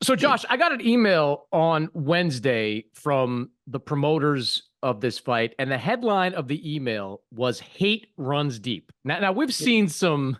So, Josh, I got an email on Wednesday from the promoters of this fight, and the headline of the email was "Hate runs deep." Now we've seen some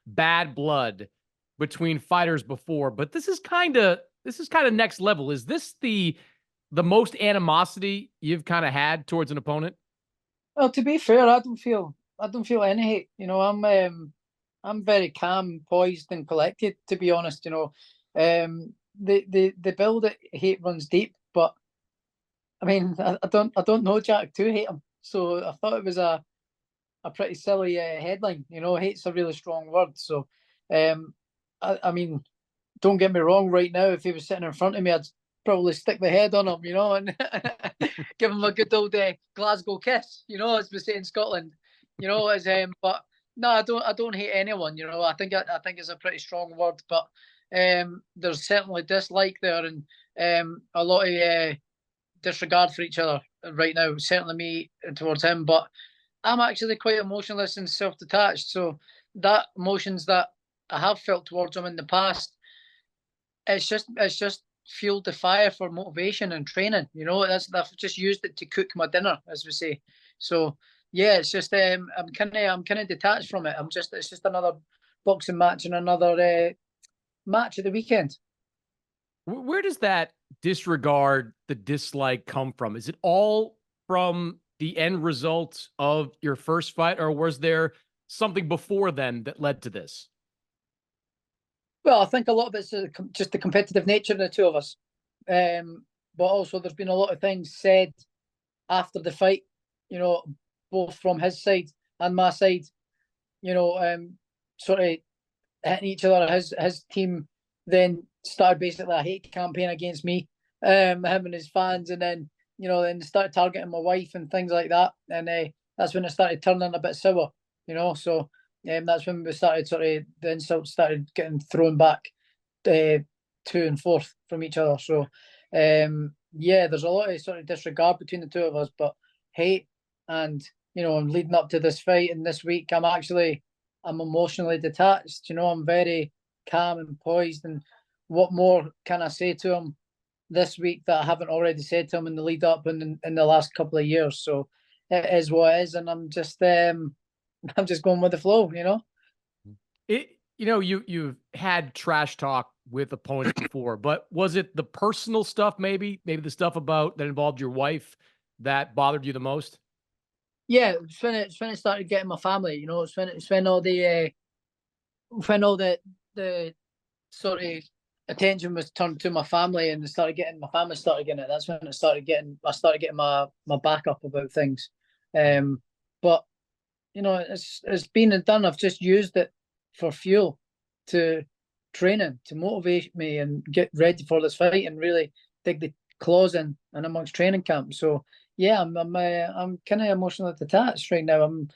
bad blood between fighters before, but this is kind of next level. Is this the most animosity you've kind of had towards an opponent? Well, to be fair, I don't feel any hate. I'm very calm, poised, and collected. To be honest, the build it hate runs deep, but I mean, I don't know Jack to hate him, so I thought it was a pretty silly headline. Hate's a really strong word, so um, I mean, don't get me wrong. Right now, if he was sitting in front of me, I'd probably stick the head on him, and give him a good old Glasgow kiss, as we say in Scotland. As but no, I don't hate anyone. I think it's a pretty strong word, but there's certainly dislike there and a lot of disregard for each other right now. Certainly me towards him, but I'm actually quite emotionless and self-detached. So that emotions that I have felt towards him in the past, it's just fueled the fire for motivation and training. I've just used it to cook my dinner, as we say. So yeah, it's just I'm kind of detached from it. It's just another boxing match and another match at the weekend. Where does that disregard, the dislike come from? Is it all from the end result of your first fight, or was there something before then that led to this? Well, I think a lot of it's just the competitive nature of the two of us. But also, there's been a lot of things said after the fight, you know, both from his side and my side, sort of hitting each other. His team then started basically a hate campaign against me, him and his fans, and then they started targeting my wife and things like that, and that's when it started turning a bit sour, So that's when we started sort of the insults started getting thrown back to and forth from each other. So yeah, there's a lot of sort of disregard between the two of us, but hate and I'm leading up to this fight and this week. I'm emotionally detached. I'm very calm and poised. And what more can I say to him this week that I haven't already said to him in the lead up and in the last couple of years? So it is what it is, and I'm just going with the flow. You've had trash talk with opponents before, but was it the personal stuff, maybe the stuff about that involved your wife that bothered you the most? Yeah, it's when it started getting my family. It's when all the sort of attention was turned to my family, and my family started getting it. That's when I started getting my back up about things. But it's been and done. I've just used it for fuel to training to motivate me and get ready for this fight and really dig the claws in and amongst training camp. So yeah, I'm kind of emotionally detached right now. I'm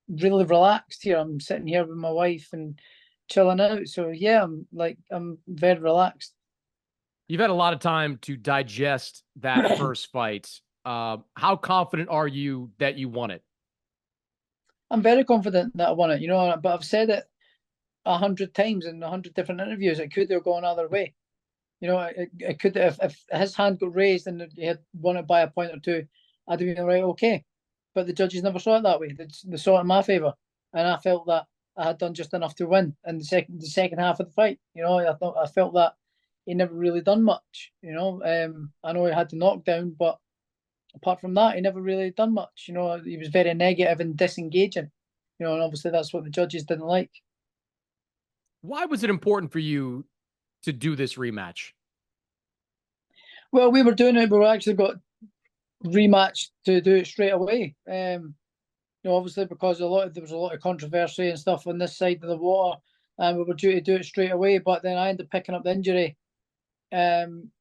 really relaxed here. I'm sitting here with my wife and chilling out. So yeah, I'm very relaxed. You've had a lot of time to digest that first fight. How confident are you that you won it? I'm very confident that I won it, but I've said it 100 times in 100 different interviews. It could have gone either way. It could if his hand got raised and he had won it by a point or two, I'd have been right, okay. But the judges never saw it that way. They saw it in my favour, and I felt that I had done just enough to win in the second half of the fight. I felt that he never really done much. I know he had the knockdown, but apart from that, he never really done much. He was very negative and disengaging. And obviously that's what the judges didn't like. Why was it important for you to do this rematch? Well, we were doing it, but we actually got rematch to do it straight away. Obviously because there was a lot of controversy and stuff on this side of the water, and we were due to do it straight away. But then I ended up picking up the injury um,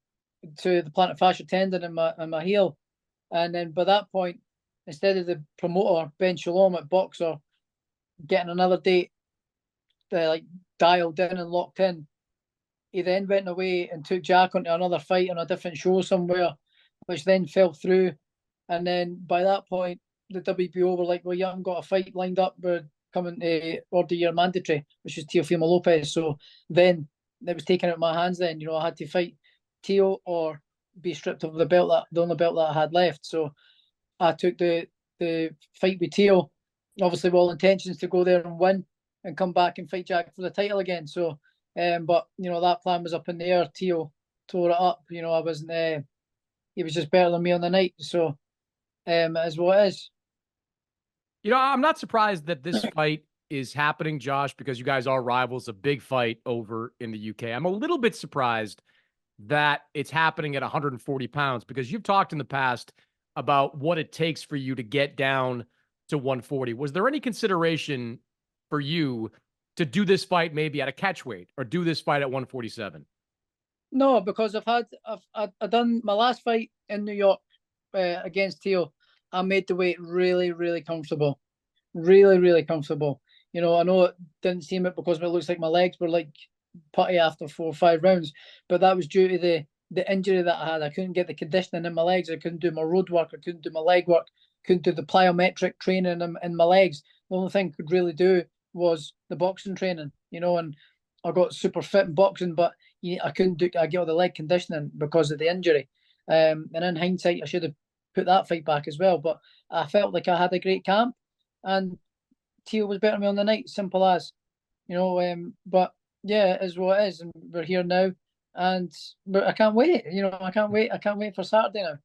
to the plantar fascia tendon in my heel, and then by that point, instead of the promoter Ben Shalom at Boxer getting another date, like dialed in and locked in, he then went away and took Jack onto another fight on a different show somewhere, which then fell through. And then by that point, the WBO were like, well, you haven't got a fight lined up. We're coming to order your mandatory, which is Teofimo Lopez. So then that was taken out of my hands. Then I had to fight Teo or be stripped of the only belt that I had left. So I took the fight with Teo, obviously with all intentions to go there and win and come back and fight Jack for the title again. So, but that plan was up in the air. Teo tore it up. I wasn't. He was just better than me on the night. So, it is what it is. I'm not surprised that this fight is happening, Josh, because you guys are rivals. A big fight over in the UK. I'm a little bit surprised that it's happening at 140 pounds because you've talked in the past about what it takes for you to get down to 140. Was there any consideration for you to do this fight maybe at a catch weight or do this fight at 147? No, because I've done my last fight in New York against Teo. I made the weight really, really comfortable, really, really comfortable. I know it didn't seem it because it looks like my legs were like putty after 4 or 5 rounds, but that was due to the injury that I had. I couldn't get the conditioning in my legs. I couldn't do my road work. I couldn't do my leg work. Couldn't do the plyometric training in my legs. The only thing I could really do was the boxing training, and I got super fit in boxing, but I couldn't do. I get all the leg conditioning because of the injury. And in hindsight, I should have put that fight back as well. But I felt like I had a great camp, and Teo was better than me on the night. Simple as, But yeah, it is what it is, and we're here now, but I can't wait. I can't wait. I can't wait for Saturday now.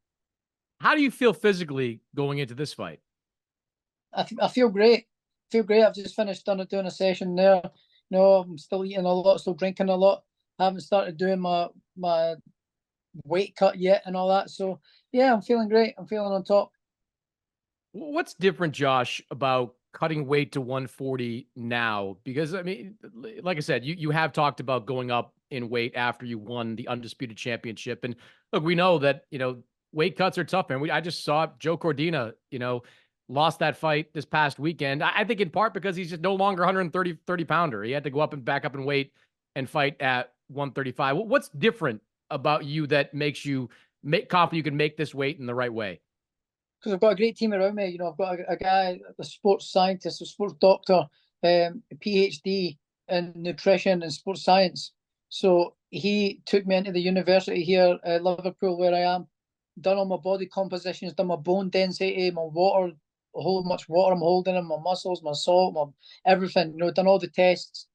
How do you feel physically going into this fight? I feel great. Feel great. I've just finished doing a session there. I'm still eating a lot, still drinking a lot. I haven't started doing my weight cut yet and all that. So yeah, I'm feeling great. I'm feeling on top. What's different, Josh, about cutting weight to 140 now? Because I mean, like I said, you have talked about going up in weight after you won the undisputed championship, and look, we know that weight cuts are tough, man. I just saw Joe Cordina, lost that fight this past weekend. I think in part because he's just no longer 130 pounder. He had to go up and back up in weight and fight at 135. What's different about you that makes you confident you can make this weight in the right way? Because I've got a great team around me. I've got a guy, a sports scientist, a sports doctor, a PhD in nutrition and sports science. So he took me into the university here, Liverpool, where I am, done all my body compositions, done my bone density, my water, how much water I'm holding in my muscles, my salt, my everything. Done all the tests,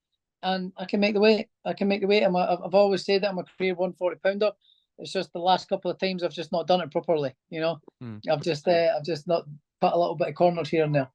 and I can make the weight. I can make the weight. I've always said that I'm a career 140 pounder. It's just the last couple of times I've just not done it properly. I've just not put a little bit of corners here and there.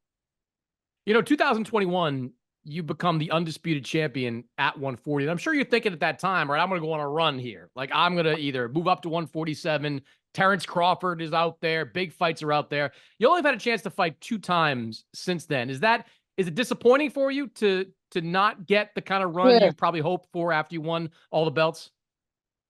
2021, you become the undisputed champion at 140. And I'm sure you're thinking at that time, right, I'm going to go on a run here. Like, I'm going to either move up to 147. Terrence Crawford is out there. Big fights are out there. You only have had a chance to fight 2 times since then. Is it disappointing for you to not get the kind of run you probably hoped for after you won all the belts?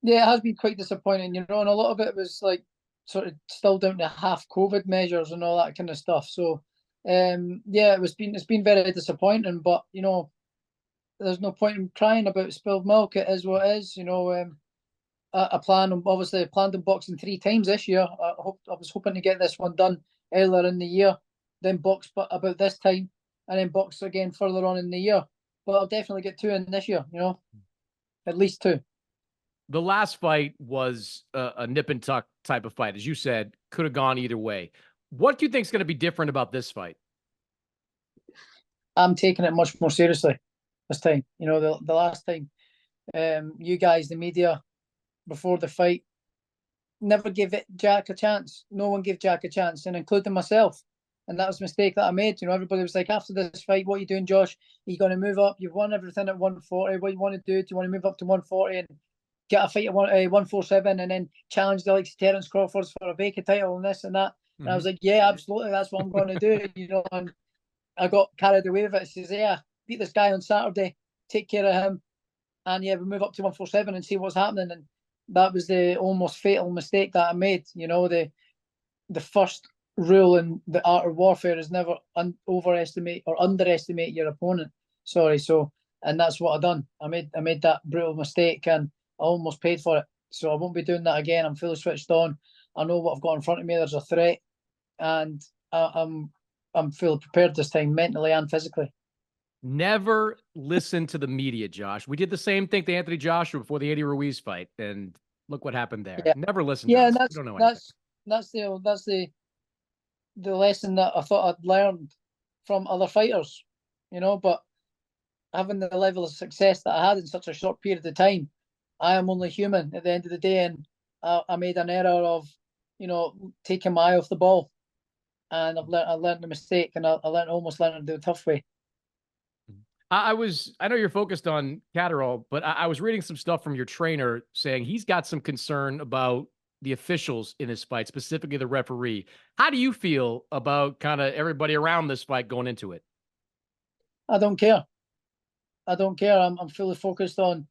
Yeah, it has been quite disappointing, and a lot of it was like sort of still down to half COVID measures and all that kind of stuff. So, yeah, it's been very disappointing. But there's no point in crying about spilled milk. It is what it is. I planned on boxing 3 times this year. I was hoping to get this one done earlier in the year, then box about this time, and then box again further on in the year. But I'll definitely get 2 in this year. At least 2. The last fight was a nip and tuck type of fight. As you said, could have gone either way. What do you think is going to be different about this fight? I'm taking it much more seriously this time. The last time, you guys, the media, before the fight, never gave Jack a chance. No one gave Jack a chance, and including myself. And that was a mistake that I made. Everybody was like, after this fight, what are you doing, Josh? Are you going to move up? You've won everything at 140. What do you want to do? Do you want to move up to 140 and get a fight at 147 and then challenge the likes of Terrence Crawford for a vacant title and this and that? And I was like, yeah, absolutely, that's what I'm going to do. And I got carried away with it. It says, yeah, beat this guy on Saturday, take care of him, and yeah, we move up to 147 and see what's happening. And that was the almost fatal mistake that I made. The first rule in the art of warfare is never overestimate or underestimate your opponent. Sorry, and that's what I done. I made that brutal mistake, and I almost paid for it. So I won't be doing that again. I'm fully switched on. I know what I've got in front of me. There's a threat, and I'm fully prepared this time, mentally and physically. Never listen to the media, Josh. We did the same thing to Anthony Joshua before the Eddie Ruiz fight, and look what happened there. Yeah, Never listen to yeah, and us. We don't know anything. that's the lesson that I thought I'd learned from other fighters, But having the level of success that I had in such a short period of time, I am only human at the end of the day, and I made an error of, taking my eye off the ball, and I learned the mistake, and I almost learned the tough way. I know you're focused on Catterall, but I was reading some stuff from your trainer saying he's got some concern about the officials in this fight, specifically the referee. How do you feel about kind of everybody around this fight going into it? I don't care. I don't care. I'm fully focused on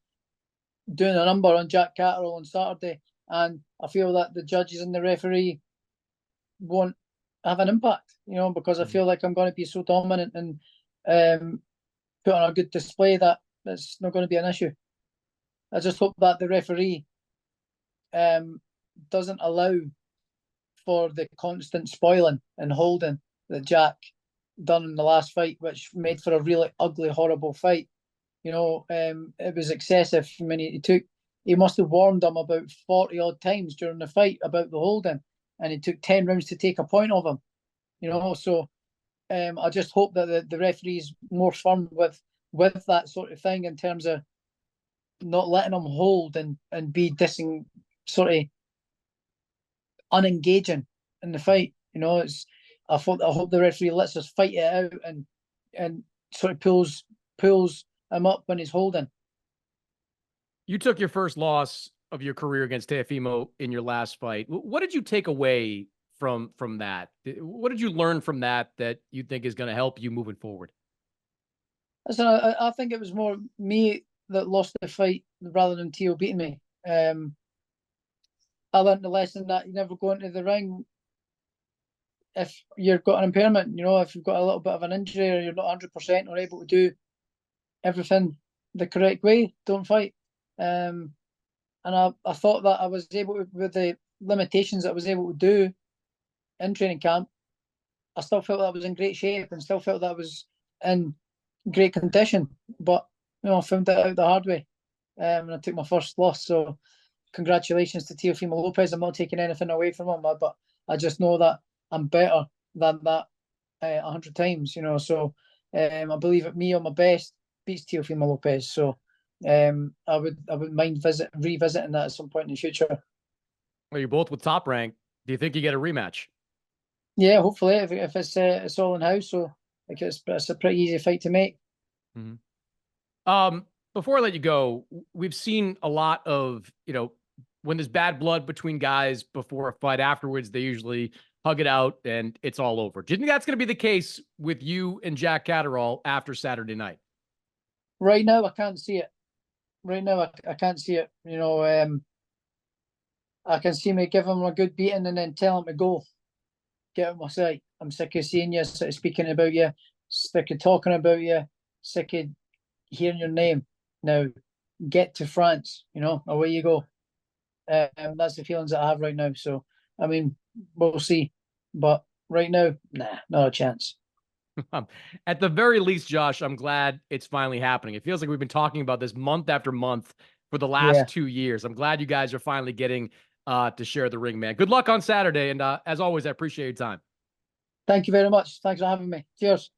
doing a number on Jack Catterall on Saturday, and I feel that the judges and the referee won't have an impact, because I feel like I'm going to be so dominant and put on a good display that that's not going to be an issue. I just hope that the referee doesn't allow for the constant spoiling and holding that Jack done in the last fight, which made for a really ugly, horrible fight. It was excessive. I mean, he must have warned him about 40 odd times during the fight about the holding, and it took 10 rounds to take a point of him. So I just hope that the referee's more firm with that sort of thing in terms of not letting him hold and be dissing, sort of unengaging in the fight. I hope the referee lets us fight it out and sort of pulls him up when he's holding. You took your first loss of your career against Teofimo in your last fight. What did you take away from that? What did you learn from that you think is going to help you moving forward? Listen, I think it was more me that lost the fight rather than Teo beating me. I learned the lesson that you never go into the ring if you've got an impairment. If you've got a little bit of an injury or you're not 100% or able to do everything the correct way, don't fight. And I thought that I was able to, with the limitations that I was able to do in training camp, I still felt that I was in great shape and still felt that I was in great condition. But I found that out the hard way, and I took my first loss. So congratulations to Teofimo Lopez. I'm not taking anything away from him, but I just know that I'm better than that 100 times. So I believe at me on my best beats Teofimo Lopez. So I would mind revisiting that at some point in the future. Well, you're both with Top Rank. Do you think you get a rematch? Yeah, hopefully, if it's all in house, so like it's a pretty easy fight to make. Before I let you go, we've seen a lot of, when there's bad blood between guys before a fight, afterwards they usually hug it out and it's all over. Do you think that's going to be the case with you and Jack Catterall after Saturday night? Right now, I can't see it. Right now, I can't see it. I can see me give him a good beating and then tell him to go. Get out of my sight. I'm sick of seeing you, sick of speaking about you, sick of talking about you, sick of hearing your name. Now, get to France, away you go. That's the feelings that I have right now. So, I mean, we'll see. But right now, nah, not a chance. At the very least, Josh, I'm glad it's finally happening. It feels like we've been talking about this month after month for the last 2 years. I'm glad you guys are finally getting to share the ring, man. Good luck on Saturday. And as always, I appreciate your time. Thank you very much. Thanks for having me. Cheers.